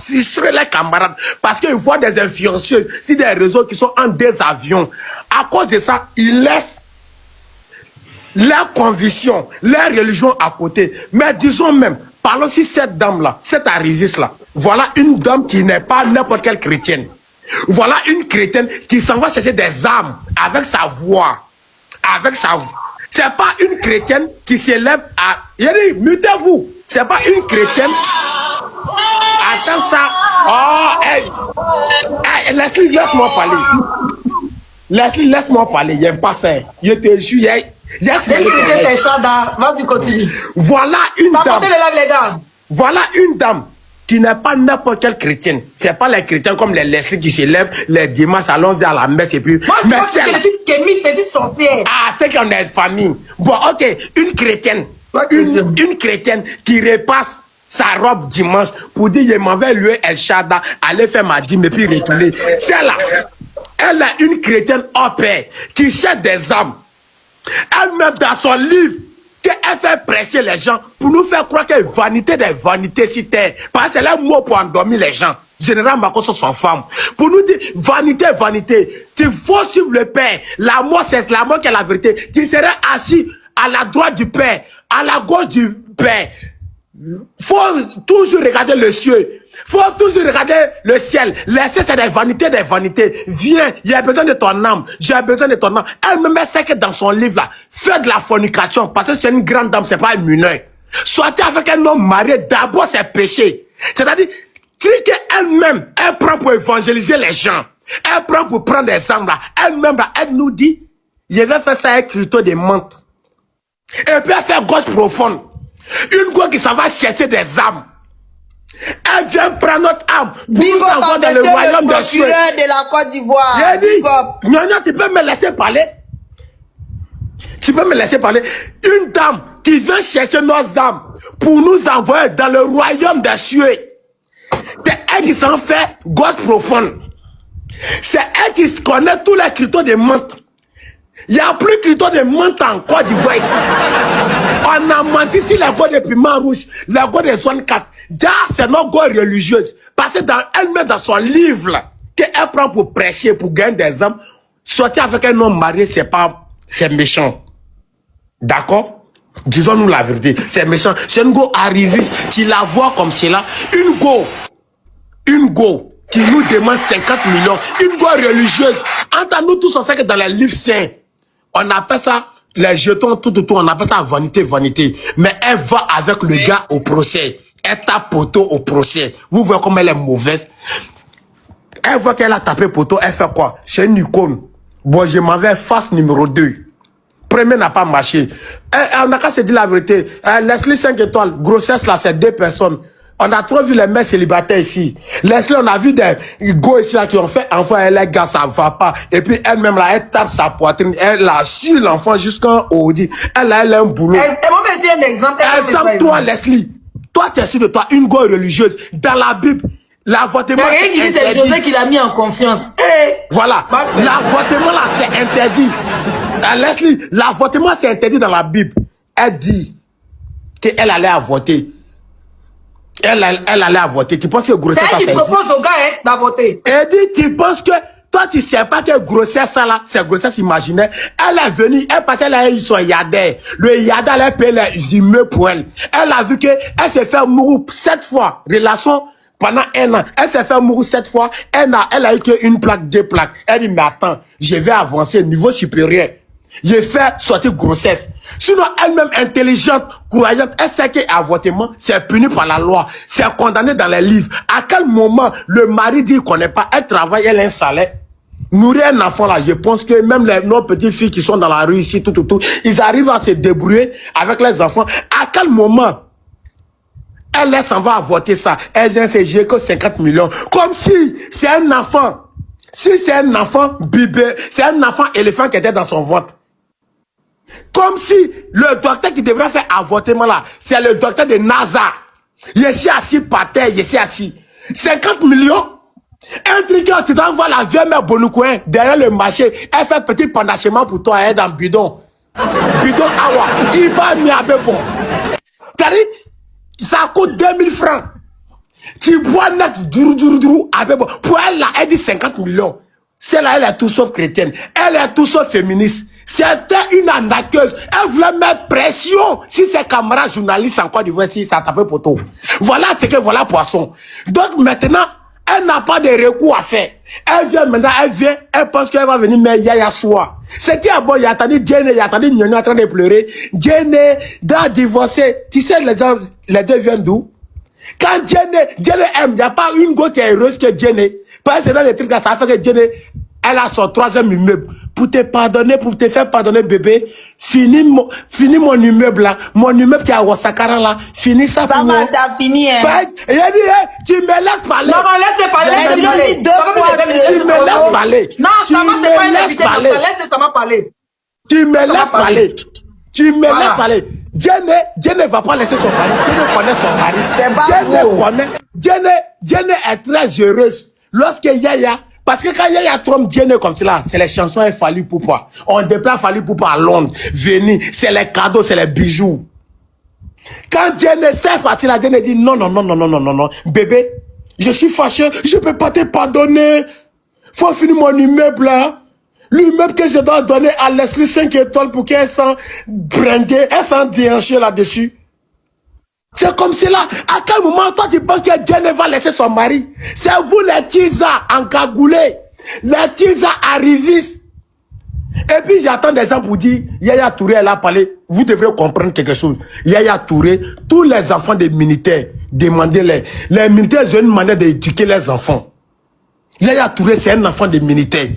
frustrer les camarades parce qu'ils voient des influenceurs sur des réseaux qui sont en des avions. À cause de ça, ils laissent leurs convictions, leur religion à côté. Mais disons même, parlons si cette dame-là, cette arriviste-là, voilà une dame qui n'est pas n'importe quelle chrétienne. Voilà une chrétienne qui s'en va chercher des âmes avec sa voix. Avec sa voix. C'est pas une chrétienne qui s'élève à... Il dit, mutez-vous. C'est pas une chrétienne. Attends ça. Oh, hey, Leslie, laisse-moi parler. Leslie, laisse-moi parler. Il n'aime pas ça. Je te jure. Voilà une dame. Voilà une dame qui n'est pas n'importe quelle chrétienne. C'est pas les chrétiens comme les Leslie qui se lèvent les dimanches, allons-y à la messe et puis... Moi, mais c'est la petite sorcière. Ah, c'est qu'on est famille. Bon, ok, une chrétienne. Une chrétienne qui repasse sa robe dimanche pour dire, je m'en vais louer El Shaddai, aller faire ma dîme et puis retourner. C'est là. Elle est une chrétienne au père qui cherche des âmes. Elle-même dans son livre, qu'elle fait prêcher les gens pour nous faire croire que vanité des vanités sur terre. Parce que c'est un mot pour endormir les gens. Général Marcos sur son femme. Pour nous dire, vanité, vanité. Tu faut suivre le Père. La mort, c'est la mort qui est la vérité. Tu serais assis à la droite du Père, à la gauche du Père. Faut toujours regarder le ciel. Faut toujours regarder le ciel. Laisser c'est des vanités, des vanités. Viens, il y a besoin de ton âme. J'ai besoin de ton âme. Elle-même sait que dans son livre là, fait de la fornication parce que c'est une grande dame, c'est pas un mineur. Sortir avec un homme marié, d'abord c'est péché. C'est-à-dire, elle-même, elle prend pour évangéliser les gens. Elle prend pour prendre des âmes là. Elle-même là, elle nous dit, je vais faire ça avec Christo de menthe. Et puis elle fait gauche profonde. Une go qui s'en va chercher des âmes. Elle vient prendre notre âme pour nous envoyer dans le royaume des cieux. De la Côte d'Ivoire. Nyonya, tu peux me laisser parler? Tu peux me laisser parler? Une dame qui vient chercher nos âmes pour nous envoyer dans le royaume des cieux. C'est elle qui s'en fait gauche profonde. C'est elle qui connaît tous les critères de menthe. Il n'y a plus de critères de menthe en Côte d'Ivoire ici. On a menti sur les goûts de piment rouge, les goûts de zone 4. Déjà, c'est nos goûts religieuses. Parce que elle-même dans son livre, qu'elle prend pour prêcher, pour gagner des hommes, sortir avec un homme marié, c'est méchant. D'accord? Disons-nous la vérité. C'est méchant. C'est une go arriviste. Tu la vois comme cela. Une go qui nous demande 50 millions. Une go religieuse. Entre nous tous, on sait que dans les livres saints, on appelle ça les jetons tout autour, on appelle ça vanité, vanité. Mais elle va avec le gars au procès. Elle tape poteau au procès. Vous voyez comme elle est mauvaise. Elle voit qu'elle a tapé poteau, elle fait quoi? C'est une icône. Bon, je m'en vais face numéro 2. Premier n'a pas marché. On a qu'à se dire la vérité. Leslie 5 étoiles, grossesse là, c'est 2 personnes. On a trop vu les mères célibataires ici. Leslie, on a vu des go ici là qui ont fait enfant, elle les gars, ça va pas. Et puis elle-même là, elle tape sa poitrine, elle a su l'enfant jusqu'en haut. Elle a un boulot. Moi, je dis un exemple. Exemple, toi, Leslie. Toi, tu es sûr de toi, une go religieuse. Dans la Bible, l'avortement. Il y a rien qui dit c'est José qui l'a mis en confiance. Voilà. L'avortement là, c'est interdit. Leslie, l'avortement c'est interdit dans la Bible. Elle dit qu'elle allait avorter. Elle allait avorter. Tu penses que grossesse ça, c'est elle qui propose au gars d'avorter. Elle dit, tu penses que toi tu sais pas que grossesse ça là, c'est grossesse imaginaire. Elle est venue, elle parce qu'elle a eu son yadé. Le yadé elle paye les immeubles pour elle. Elle a vu que elle s'est fait mourir 7 fois. Relation pendant 1 an. Elle s'est fait mourir 7 fois. Elle a eu qu'une plaque, 2 plaques. Elle dit, mais attends, je vais avancer au niveau supérieur. Je fais sortir grossesse. Sinon, elle-même intelligente, croyante, elle sait qu'avortement, c'est puni par la loi. C'est condamné dans les livres. À quel moment le mari dit qu'il ne connaît pas, elle travaille, elle a un salaire. Nourrir un enfant là, je pense que même nos petites filles qui sont dans la rue ici, tout, ils arrivent à se débrouiller avec les enfants. À quel moment elle s'en va avorter ça? Elle vient faire jouer que 50 millions. Comme si c'est un enfant. Si c'est un enfant bébé, c'est un enfant éléphant qui était dans son ventre. Comme si le docteur qui devrait faire avortement là, c'est le docteur de NASA. Je suis assis par terre, je suis assis. 50 millions? Un truc que tu dois voir la vieille mère Bonoukouen derrière le marché, elle fait petit panachement pour toi, elle est dans le bidon. Bidon awa, il va m'y bon. Ça coûte 2000 francs. Tu bois net, pour elle, là, elle dit 50 millions. Celle-là, elle est tout sauf chrétienne. Elle est tout sauf féministe. C'était une arnaqueuse. Elle voulait mettre pression si ses camarades journalistes en Côte d'Ivoire, si ça tapait poteau. Voilà ce que voilà poisson. Donc maintenant, elle n'a pas de recours à faire. Elle vient maintenant, elle pense qu'elle va venir mettre Yaya Soua. C'est qui a bon, il a attendu Djene, il a attendu Nyonyo en train de pleurer. Djene doit divorcer. Tu sais, les deux viennent d'où? Quand Djene aime, il n'y a pas une goutte qui est heureuse que Djene. Parce que dans les trucs là, ça fait que Djene, elle a son 3e immeuble. Pour te pardonner, pour te faire pardonner, bébé, finis mon immeuble là. Mon immeuble qui est à Wasakara là. Finis ça pour moi. Ça va, t'as fini, hein. Il a dit, tu me laisses parler. Non, laissez parler. Tu me laisses parler. Non, ça va, c'est pas une invité. Laisse ça m'a parler. Tu me laisses parler. Tu me laisses parler. Djene ne va pas laisser son mari. Djene connaît son mari. Djene est très heureuse. Lorsque Yaya, parce que quand Yaya trompe Djene comme cela, c'est les chansons et Fally Poupa. On déplace Fally Poupa à Londres, venir, c'est les cadeaux, c'est les bijoux. Quand Djene, c'est facile, Djene dit non, bébé, je suis fâché, je peux pas te pardonner. Faut finir mon immeuble là. L'immeuble que je dois donner à Leslie 5 étoiles pour qu'elle s'en bringue, elle s'en déhancher là-dessus. C'est comme cela. À quel moment toi tu penses que Djene va laisser son mari? C'est vous les Tisa encagoulés, les Tisa arrivistes. Et puis j'attends des gens pour dire, Yaya Touré elle a parlé. Vous devrez comprendre quelque chose. Yaya Touré, tous les enfants des militaires, demandez-les. Les militaires ont demandé d'éduquer les enfants. Yaya Touré c'est un enfant des militaires.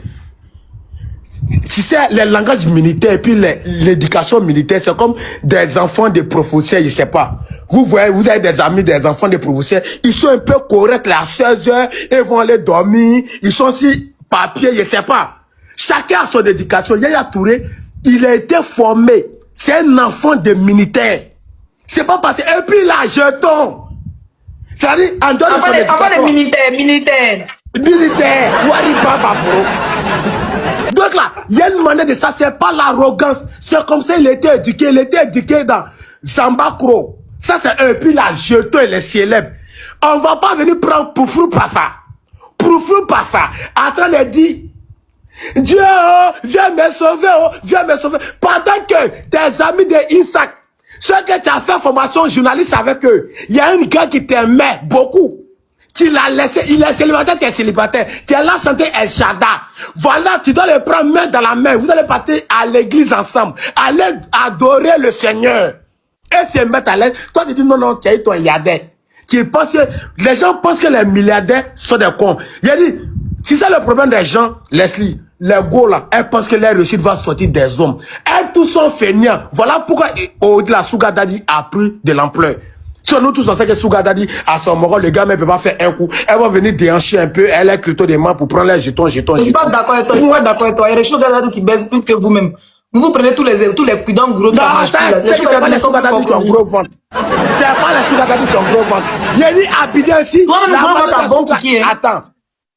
Tu sais, les langages militaires et puis l'éducation militaire, c'est comme des enfants de professeurs, je sais pas. Vous voyez, vous avez des amis, des enfants de professeurs, ils sont un peu corrects à 16 heures, ils vont aller dormir, ils sont aussi papier, je sais pas. Chacun a son éducation. Yaya Touré, il a été formé. C'est un enfant de militaire. C'est pas passé. Et puis là, jeton. C'est-à-dire, en dehors de son éducation. Enfant de militaire. Militaire. Wari Baba, bro. Donc là, il y a une manière de ça, c'est pas l'arrogance. C'est comme ça il était éduqué dans Zambakro. Ça c'est un puis là, jeton et les célèbres. On va pas venir prendre Poufrou Passa. Poufrou Passa, en train de dire, Dieu, viens me sauver, viens me sauver. Pendant que tes amis de Isaac, ceux que tu as fait formation journaliste avec eux, il y a un gars qui t'aimait beaucoup. Tu l'as laissé, il est célibataire, tu es célibataire. Tu es là, santé El Shaddai. Voilà, tu dois les prendre main dans la main. Vous allez partir à l'église ensemble. Allez adorer le Seigneur. Et se mettre à l'aise. Toi, tu dis non, tu as eu ton yadé. Tu penses que, les gens pensent que les milliardaires sont des cons. Il a dit, si c'est le problème des gens, Leslie, les gars là, elles pensent que leur réussite va sortir des hommes. Elles tous sont feignants. Voilà pourquoi, au-delà, Sugar Daddy a pris de l'ampleur. Si nous tous on sait que Sugar Daddy à son moment, le gars ne peut pas faire un coup. Elle va venir déhancher un peu, elle est crypto des mains pour prendre les jetons. Je suis pas d'accord avec toi, il y a des Sugar Daddy qui baissent plus que vous-même. Vous prenez tous les cuits dans gros. Non, c'est pas les Sugar Daddy qui ont gros ventre. C'est pas les Sugar Daddy qui ont gros ventre. Il y a dit Abidjan ici. Toi, même le gros ventre a bon kiki. Attends.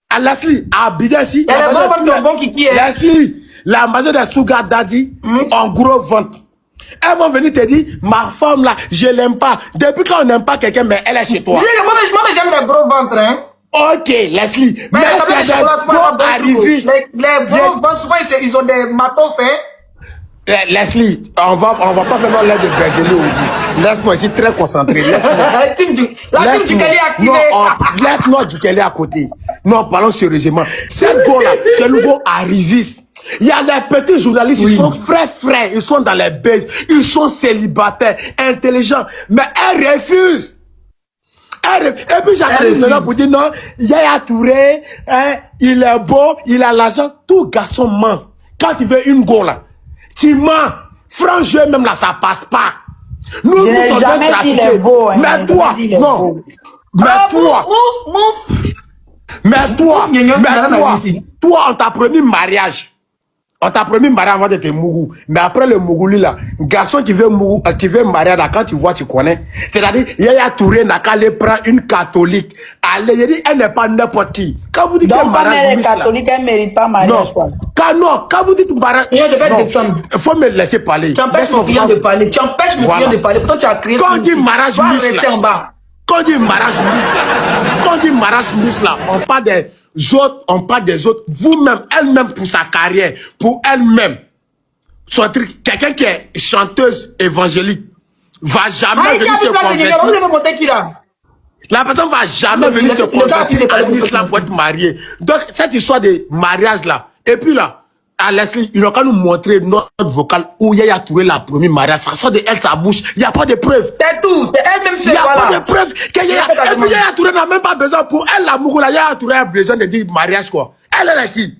À Leslie, à Abidjan ici. Il y a les gros ventre qui ont bon kiki. Leslie, la maison des Sugar Daddy ont gros ventre. Elles vont venir te dire, ma femme là, je l'aime pas. Depuis quand on n'aime pas quelqu'un, mais elle est chez toi. Tu sais que moi j'aime les gros ventres, hein. Ok, Leslie. Mais les arrivistes. Les gros ventres, souvent ils ont des matos, hein. Leslie, on va pas faire l'air de Bergelé aujourd'hui. Laisse-moi ici très concentré. La team du Kelly est activée. Laisse-moi du Kelly à côté. Non, parlons sérieusement. Cette go là, c'est nouveau arriviste. Il y a des petits journalistes, ils sont frais, ils sont dans les bases, ils sont célibataires, intelligents, mais elles refusent. Et puis j'arrive maintenant pour dire non, Yaya Touré, hein, il est beau, il a l'argent, tout garçon ment. Quand tu veux une go là, tu mens. Franc jeu même là, ça passe pas. Nous, nous sommes jamais dit les beaux, hein, mais toi, non. Mais toi, on t'a promis mariage. On t'a promis mariage avant de te mourou. Mais après le mourouli là, garçon qui veut marier là, quand tu vois, tu connais. C'est-à-dire, Yaya Touré n'a qu'à aller prendre une catholique. Allez, il dit, elle n'est pas n'importe qui. Quand vous dites que mariage, les catholiques, elle ne mérite pas mariage. Quand vous dites mariage, il faut me laisser parler. Tu empêches mon client de parler. Tu empêches mon client de parler. Pourtant, tu as créé. Quand on dit mariage, rester en bas. Quand on dit mariage mixte là, quand on dit mariage mixte là, on parle des autres, on parle des autres. Vous-même, elle-même pour sa carrière, pour elle-même, son truc, quelqu'un qui est chanteuse évangélique, va jamais venir se convertir. La personne va jamais venir se convertir à l'islam pour être mariée. Donc, cette histoire de mariage là, et puis là, à Leslie, ils n'ont qu'à nous montrer notre vocale où Yaya Touré la première mariage. Ça sort de elle, sa bouche. Il n'y a pas de preuves. C'est tout. C'est elle-même. Il n'y a pas de preuves. Et puis Yaya Touré n'a même pas besoin pour elle, l'amour. Yaya Touré a besoin de dire mariage, quoi. Elle est qui?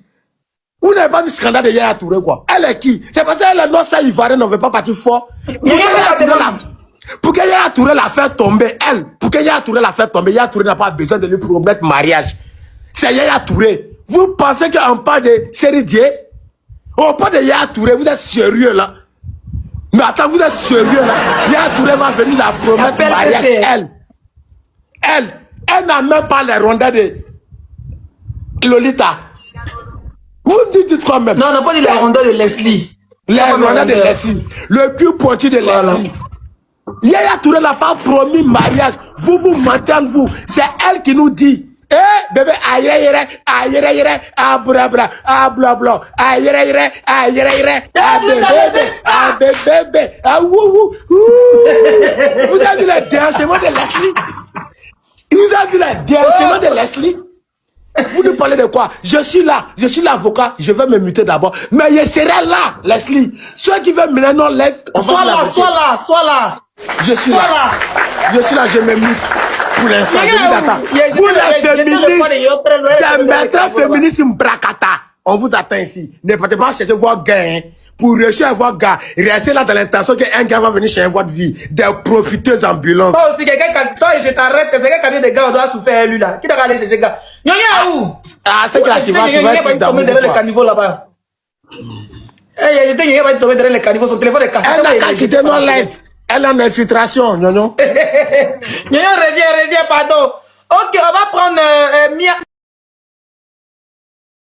Vous n'avez pas vu le scandale de Yaya Touré, quoi. Elle est qui? C'est parce qu'elle est non, ça, Ivoirienne, on ne veut pas partir fort. Pour que Yaya Touré la fait tomber, elle, pour que Yaya Touré la fait tomber, Yaya Touré n'a pas besoin de lui promettre mariage. C'est Yaya Touré. Vous pensez qu'on parle de série Dieu? On parle de Yaya Touré, vous êtes sérieux là? Mais attends, vous êtes sérieux là? Yaya Touré va venir la promettre mariage, elle n'a même pas les rondeurs de Lolita. Vous me dites quoi même? Non, on n'a pas dit les rondeurs de Leslie. Les rondeurs de Leslie. Le cul pointu de Leslie. Yaya Touré n'a pas promis mariage. Vous mentez en vous. C'est elle qui nous dit. Eh, bébé, aïe, ah, bra, ah, bla, bla, aïe, ah, bébé, ah, wou. Vous avez vu le déhanchement de Leslie? Vous avez vu le déhanchement de Leslie? Vous nous parlez de quoi? Je suis là, je suis l'avocat, je vais me muter d'abord. Mais je serai là, Leslie. Ceux qui veulent mener nos lèvres, sois là. Je suis là. Je suis là, je me mute. Pour l'instant, vous les féministes, des maîtres féministes bracata. On vous attend ici. Ne partez pas chercher votre gain. Pour réussir à avoir gars, restez là dans l'intention qu'un gars va venir chercher votre vie. Des profiteuses ambulantes. Toi aussi, quelqu'un, toi, je t'arrête, c'est quelqu'un qui a dit des gars, on doit souffrir lui là. Qui doit aller chercher gars? Nyonya où? Ah, c'est que là, tu vas tomber derrière le caniveau là-bas. Eh, Nyonya va tomber derrière le caniveau, son téléphone est cassé. Elle n'a qu'à quitter nos lives. Elle est en infiltration, Nyonyo. Nyonyo, reviens, pardon. Ok, on va prendre